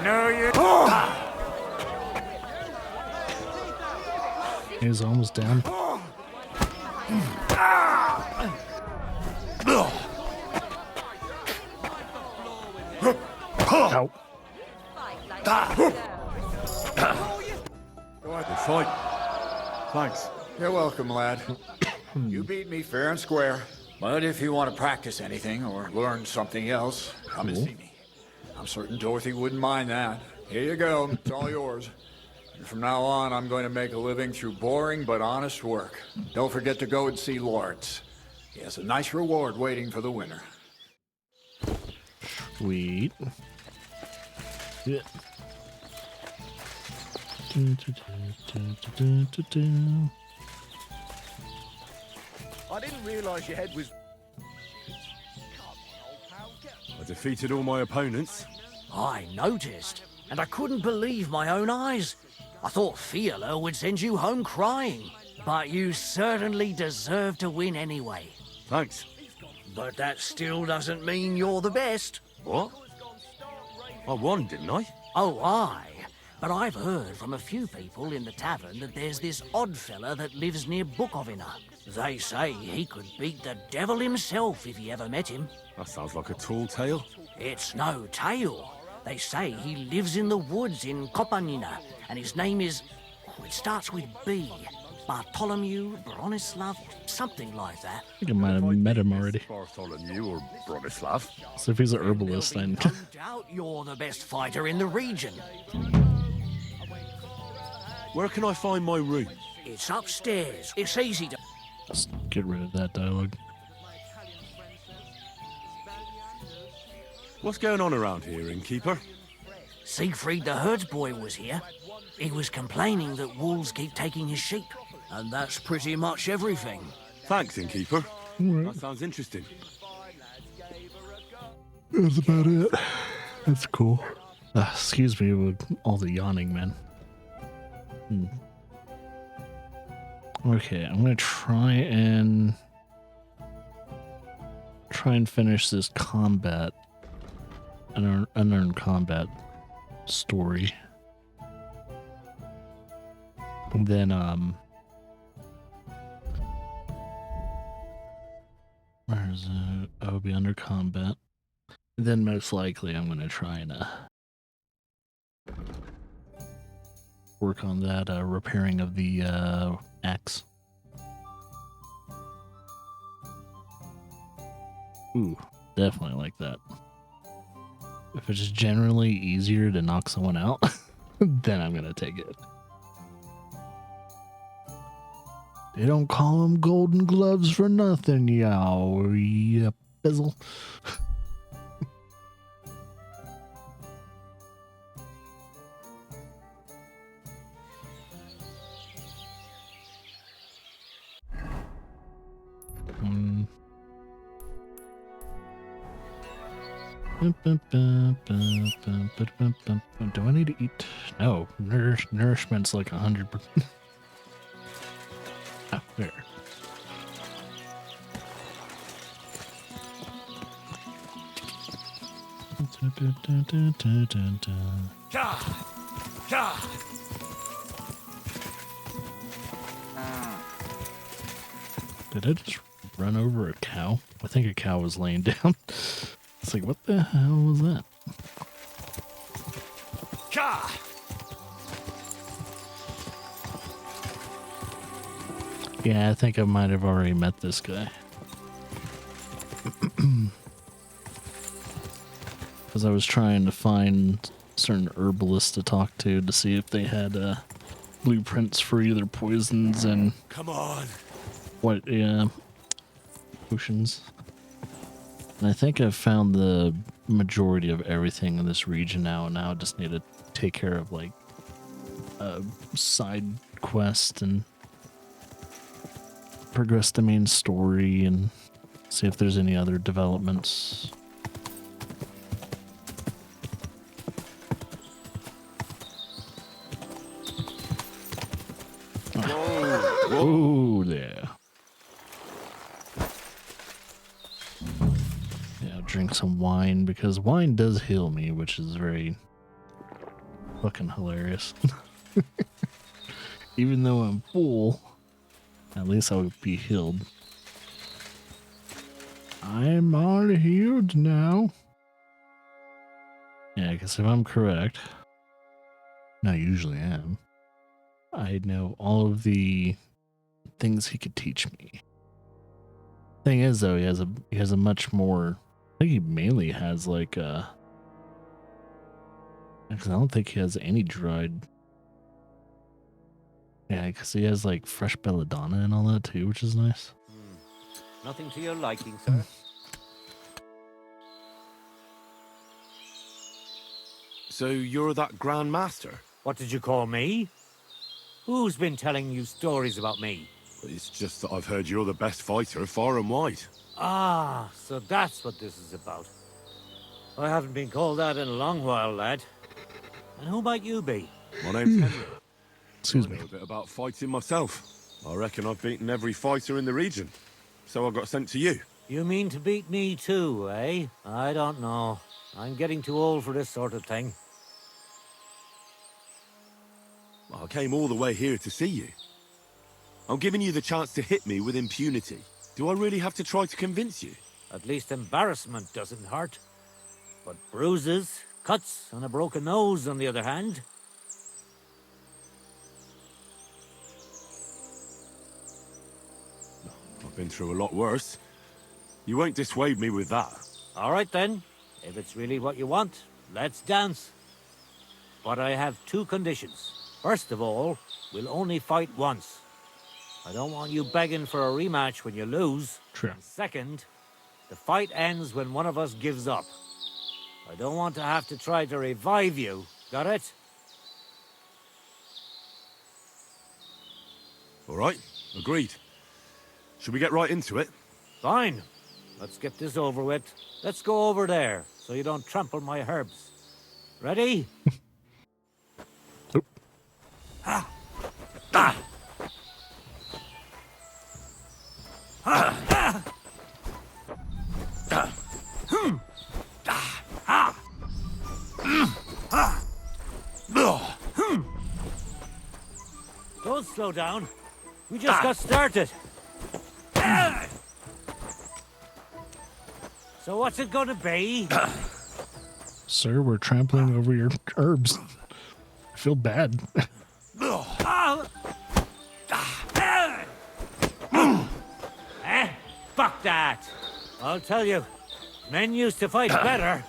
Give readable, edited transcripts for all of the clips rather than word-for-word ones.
No, you. He's almost down. Ow. Good fight. Thanks. You're welcome, lad. You beat me fair and square. But if you want to practice anything or learn something else, come and see me. I'm certain Dorothy wouldn't mind that. Here you go. It's all yours. And from now on, I'm going to make a living through boring but honest work. Don't forget to go and see Lawrence. He has a nice reward waiting for the winner. Sweet. Yeah. I didn't realize your head was... I defeated all my opponents. I noticed, and I couldn't believe my own eyes. I thought Fiala would send you home crying, but you certainly deserve to win anyway. Thanks. But that still doesn't mean you're the best. What? I won, didn't I? Oh, aye. But I've heard from a few people in the tavern that there's this odd fella that lives near Bukovina. They say he could beat the devil himself if he ever met him. That sounds like a tall tale. It's no tale. They say he lives in the woods in Kopanina, and his name is... Oh, it starts with B. Bartholomew, Bronislav, something like that. I think I might have met him already. Bartholomew or Bronislav. So if he's an herbalist, then... No doubt you're the best fighter in the region. Where can I find my room? It's upstairs. It's easy to... Just get rid of that dialogue. What's going on around here, innkeeper? Siegfried the herdsboy was here. He was complaining that wolves keep taking his sheep. And that's pretty much everything. Thanks, innkeeper. That sounds interesting. That's about it. That's cool. Excuse me with all the yawning, man. Okay, I'm gonna try and finish this combat, unearned combat story. And then where is it? I will be under combat. Then most likely I'm gonna try and work on that repairing of the axe. Ooh, definitely like that. If it's just generally easier to knock someone out, then I'm gonna take it. They don't call them golden gloves for nothing, y'all. Yeah, fizzle. Do I need to eat? No, nourishment's like 100%. Ah, there. Did I just run over a cow? I think a cow was laying down. It's like, what the hell was that? Yeah, I think I might have already met this guy. Because I was trying to find certain herbalists to talk to see if they had blueprints for either poisons and... Come on. What, yeah, potions. And I think I've found the majority of everything in this region now, and now I just need to take care of, like, a side quest and progress the main story and see if there's any other developments. Whoa there. drink some wine because wine does heal me, which is very fucking hilarious. Even though I'm full, at least I would be healed. I'm all healed now. Yeah, because if I'm correct, and I usually am, I know all of the things he could teach me. Thing is, though, he has a much more. I think he mainly has like because I don't think he has any dried. Yeah, because he has like fresh belladonna and all that too, which is nice. Nothing to your liking, sir? So you're that Grand Master? What did you call me? Who's been telling you stories about me? It's just that I've heard you're the best fighter far and wide. Ah, so that's what this is about. I haven't been called that in a long while, lad. And who might you be? My name's Henry. Excuse I me. know a bit about fighting myself. I reckon I've beaten every fighter in the region. So I got sent to you. You mean to beat me too, eh? I don't know. I'm getting too old for this sort of thing. I came all the way here to see you. I'm giving you the chance to hit me with impunity. Do I really have to try to convince you? At least embarrassment doesn't hurt. But bruises, cuts, and a broken nose, on the other hand. I've been through a lot worse. You won't dissuade me with that. All right then. If it's really what you want, let's dance. But I have two conditions. First of all, we'll only fight once. I don't want you begging for a rematch when you lose. True. And second, the fight ends when one of us gives up. I don't want to have to try to revive you. Got it? All right, agreed. Should we get right into it? Fine. Let's get this over with. Let's go over there, so you don't trample my herbs. Ready? Oop. Ah. Ah. Don't slow down. We just got started. So what's it gonna be? Sir, we're trampling over your herbs. I feel bad. Fuck that. I'll tell you, men used to fight better.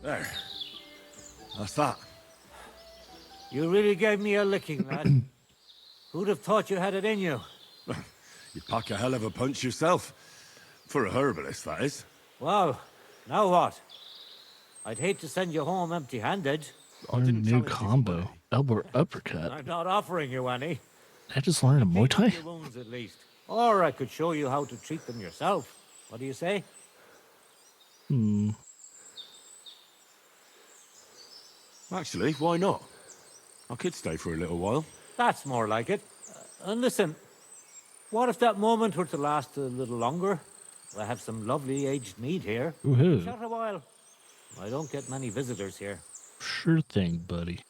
There. That's that. You really gave me a licking, lad. Who'd have thought you had it in you? You pack a hell of a punch yourself. For a herbalist, that is. Well, now what? I'd hate to send you home empty-handed. Learn a didn't new challenge you combo. today. Elbow uppercut. I'm not offering you any. I just learned a Muay Thai? Your wounds at least. Or I could show you how to treat them yourself. What do you say? Actually, why not? I could stay for a little while. That's more like it. And listen, what if that moment were to last a little longer? I have some lovely aged mead here. Woohoo. Chat a while. I don't get many visitors here. Sure thing, buddy.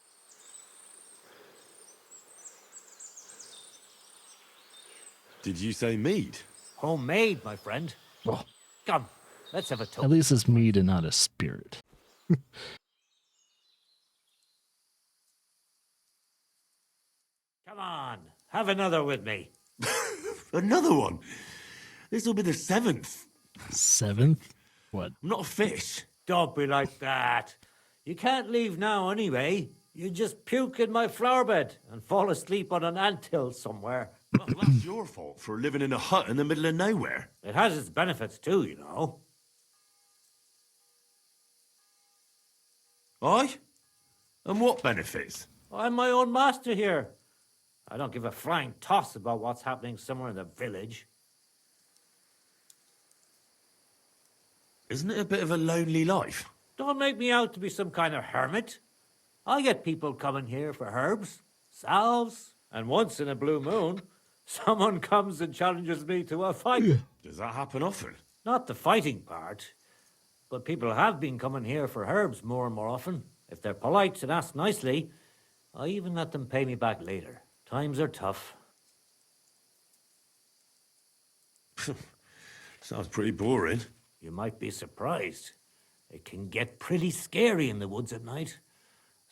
Did you say mead? Homemade, my friend. Oh, Come, let's have a at toast. least it's mead and not a spirit. Come on, have another with me. Another one? This'll be the 7th. Seventh? What? I'm not a fish. Don't be like that. You can't leave now anyway. You just puke in my flower bed and fall asleep on an anthill somewhere. Well, that's your fault for living in a hut in the middle of nowhere. It has its benefits too, you know. Aye? And what benefits? I'm my own master here. I don't give a flying toss about what's happening somewhere in the village. Isn't it a bit of a lonely life? Don't make me out to be some kind of hermit. I get people coming here for herbs, salves, and once in a blue moon, Someone comes and challenges me to a fight. Does that happen often? Not the fighting part, but people have been coming here for herbs more and more often. If they're polite and ask nicely, I even let them pay me back later. Times are tough. Sounds pretty boring. You might be surprised. It can get pretty scary in the woods at night.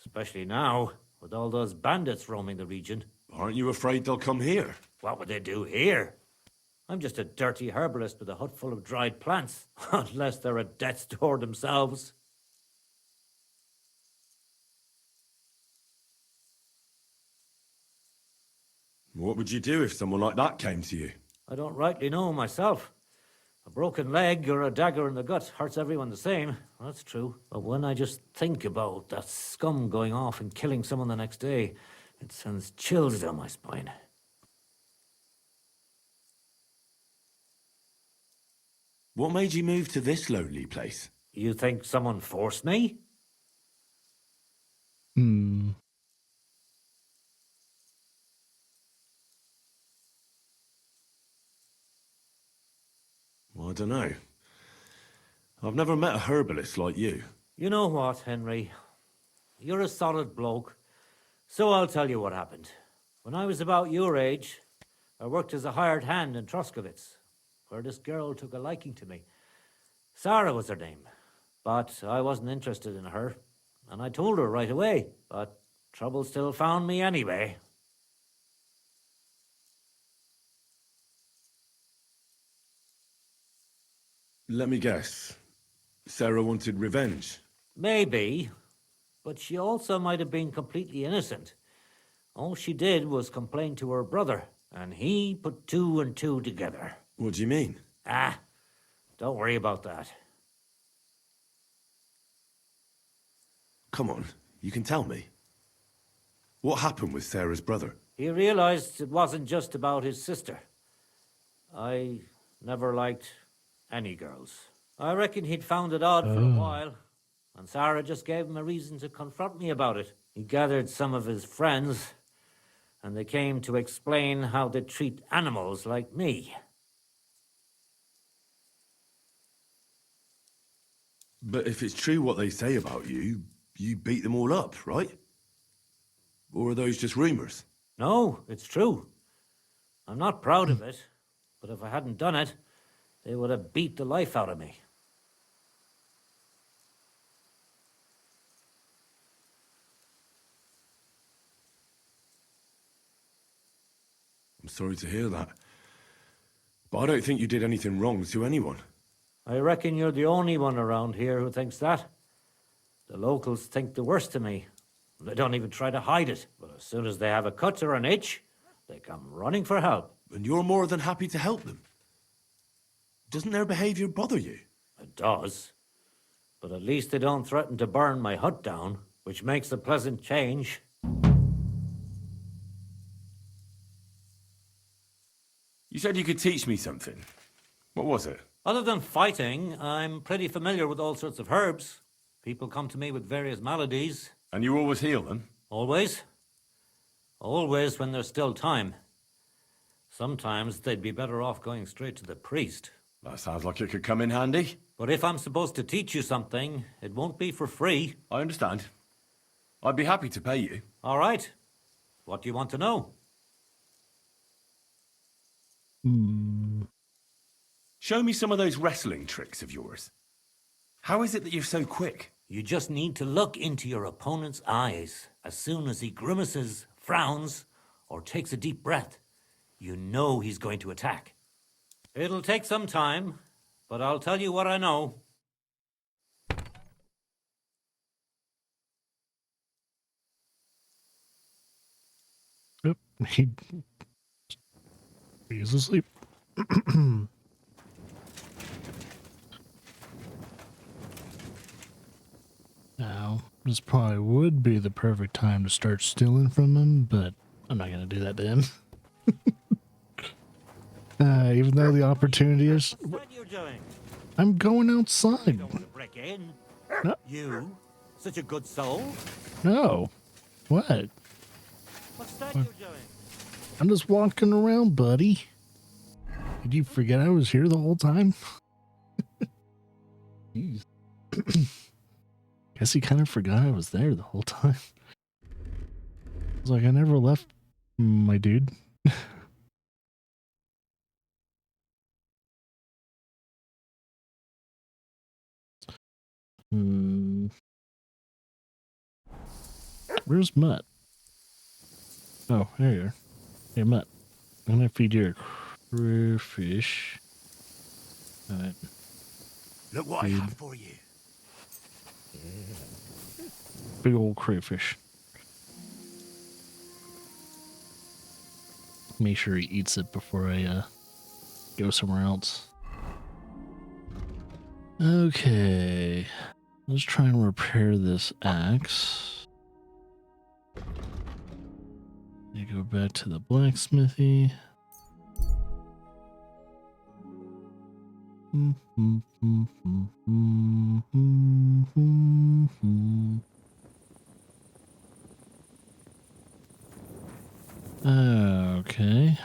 Especially now, with all those bandits roaming the region. Aren't you afraid they'll come here? What would they do here? I'm just a dirty herbalist with a hut full of dried plants. Unless they're at death's door themselves. What would you do if someone like that came to you? I don't rightly know myself. A broken leg or a dagger in the gut hurts everyone the same. That's true. But when I just think about that scum going off and killing someone the next day, it sends chills down my spine. What made you move to this lonely place? You think someone forced me? I don't know. I've never met a herbalist like you. You know what, Henry? You're a solid bloke. So I'll tell you what happened. When I was about your age, I worked as a hired hand in Troskowitz, where this girl took a liking to me. Sarah was her name. But I wasn't interested in her, and I told her right away. But trouble still found me anyway. Let me guess. Sarah wanted revenge. Maybe, but she also might have been completely innocent. All she did was complain to her brother, and he put two and two together. What do you mean? Ah, don't worry about that. Come on, you can tell me. What happened with Sarah's brother? He realized it wasn't just about his sister. I never liked any girls. I reckon he'd found it odd for a while, and Sarah just gave him a reason to confront me about it. He gathered some of his friends, and they came to explain how they treat animals like me. But if it's true what they say about you, you beat them all up, right? Or are those just rumors? No, it's true. I'm not proud of it, but if I hadn't done it, they would have beat the life out of me. I'm sorry to hear that. But I don't think you did anything wrong to anyone. I reckon you're the only one around here who thinks that. The locals think the worst of me. They don't even try to hide it. But as soon as they have a cut or an itch, they come running for help. And you're more than happy to help them. Doesn't their behavior bother you? It does. But at least they don't threaten to burn my hut down, which makes a pleasant change. You said you could teach me something. What was it? Other than fighting, I'm pretty familiar with all sorts of herbs. People come to me with various maladies. And you always heal them? Always. Always when there's still time. Sometimes they'd be better off going straight to the priest. That sounds like it could come in handy. But if I'm supposed to teach you something, it won't be for free. I understand. I'd be happy to pay you. All right. What do you want to know? Show me some of those wrestling tricks of yours. How is it that you're so quick? You just need to look into your opponent's eyes. As soon as he grimaces, frowns, or takes a deep breath, you know he's going to attack. It'll take some time, but I'll tell you what I know. Yep, he's asleep. Now, this probably would be the perfect time to start stealing from him, but I'm not going to do that to him. Even though the opportunity is... What's that you're doing? I'm going You outside. don't want to break in. No. You? Such a good soul? No. What? What's that you're doing? I'm just walking around, buddy. Did you forget I was here the whole time? Jeez. Guess he kind of forgot I was there the whole time. I was like, I never left, my dude. Where's Mutt? Oh, there you are. Hey, Mutt. I'm gonna feed you a crayfish. Alright. Look what I have for you. Big old crayfish. Make sure he eats it before I go somewhere else. Okay. Let's try and repair this axe. You go back to the blacksmithy. Okay.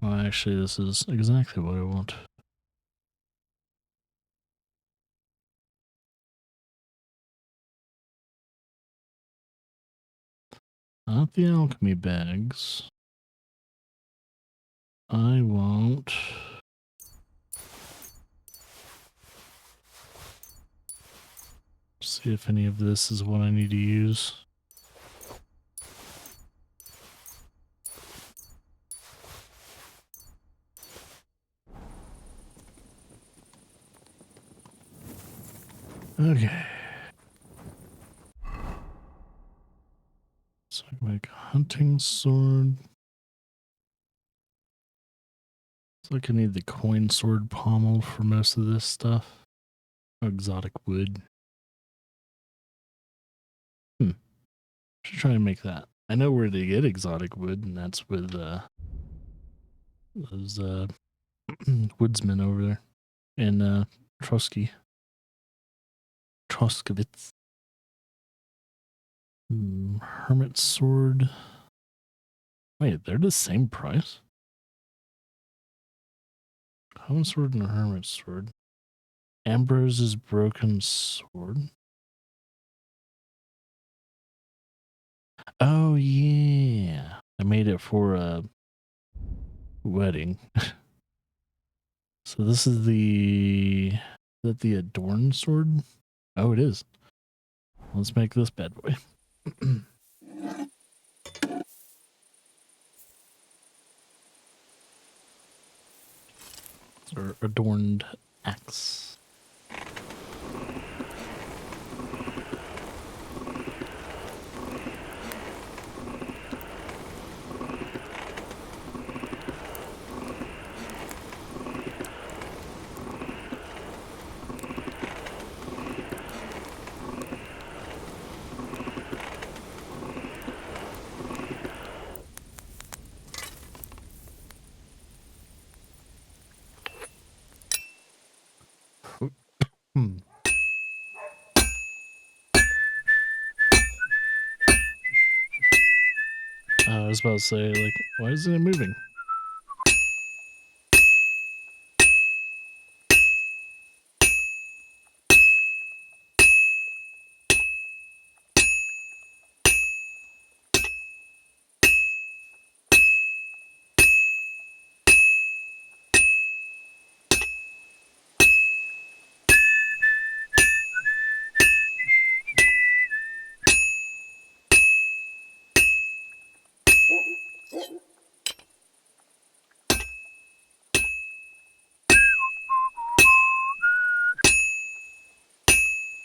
Well, actually, this is exactly what I want. Not the alchemy bags. I want... See if any of this is what I need to use. Okay. So I can make a hunting sword. Looks like I need the coin sword pommel for most of this stuff. Exotic wood. Should try and make that. I know where to get exotic wood, and that's with those woodsmen over there in Troskowitz. Hermit sword. Wait, they're the same price? Common sword and a hermit sword. Ambrose's broken sword. Oh yeah, I made it for a wedding. So this is is that the adorned sword? Oh, it is. Let's make this bad boy. Or adorned axe. I was about to say, like, why isn't it moving?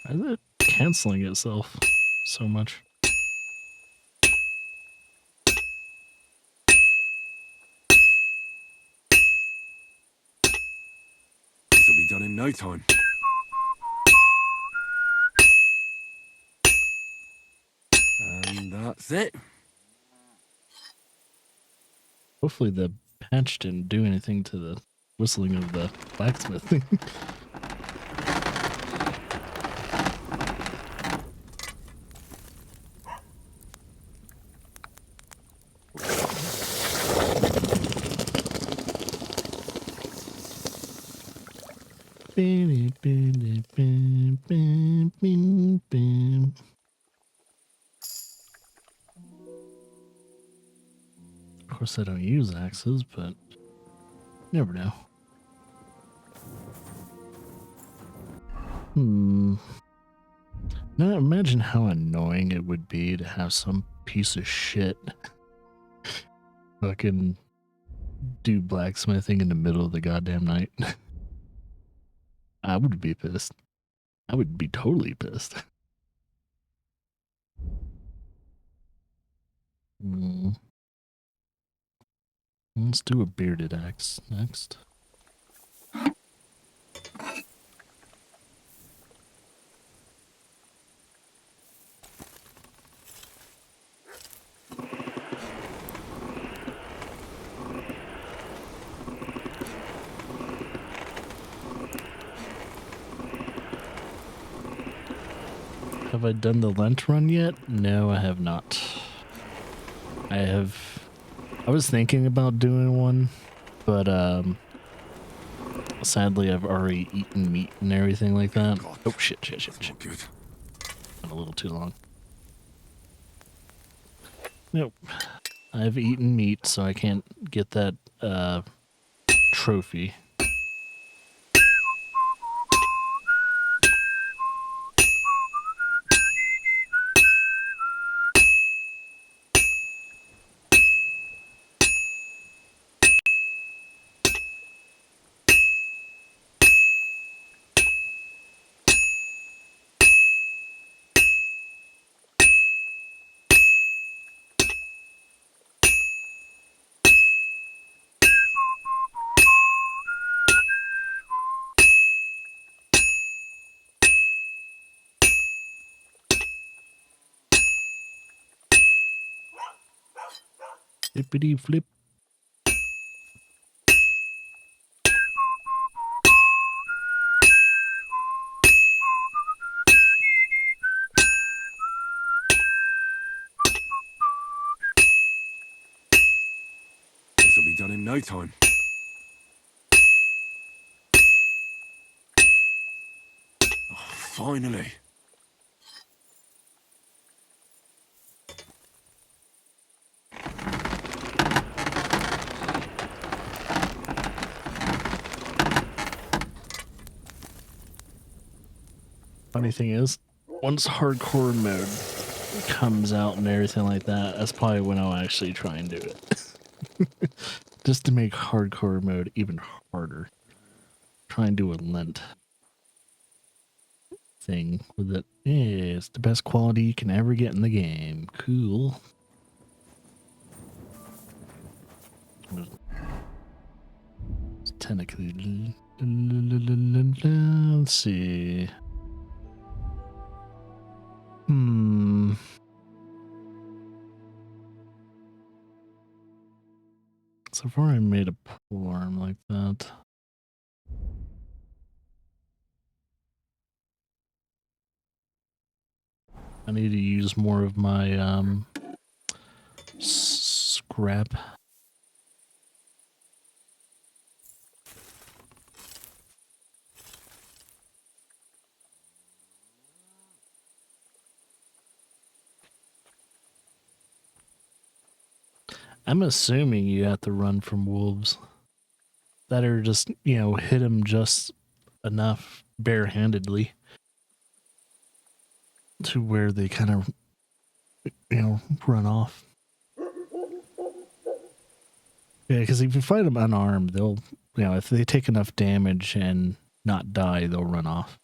Why is it canceling itself so much? This will be done in no time. And that's it. Hopefully the patch didn't do anything to the whistling of the blacksmith thing. Of course, I don't use axes, but never know. Now imagine how annoying it would be to have some piece of shit fucking do blacksmithing in the middle of the goddamn night. I would be pissed. I would be totally pissed. Let's do a bearded axe next. Have I done the Lent run yet? No, I have not. I was thinking about doing one, but sadly I've already eaten meat and everything like that. God, Oh shit. not good. Went a little too long. Nope. I've eaten meat, so I can't get that trophy. Flippity flip. This'll be done in no time. Oh, finally. Funny thing is, once hardcore mode comes out and everything like that, that's probably when I'll actually try and do it. Just to make hardcore mode even harder. Try and do a Lent thing with it. Yeah, it's the best quality you can ever get in the game. Cool. It's technically... Let's see. So far I made a pole arm like that. I need to use more of my scrap. I'm assuming you have to run from wolves that are just, you know, hit them just enough barehandedly to where they kind of, you know, run off. Yeah, because if you fight them unarmed, they'll, you know, if they take enough damage and not die, they'll run off.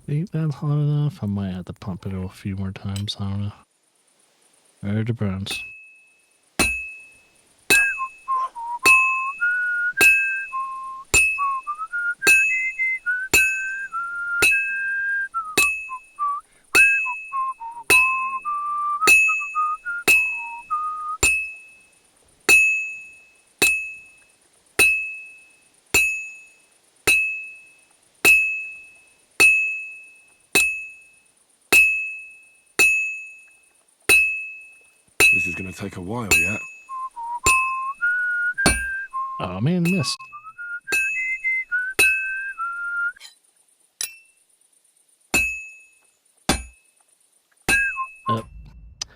Ain't that hot enough? I might have to pump it a few more times. I don't know. It depends. This is going to take a while yet. Oh man, missed.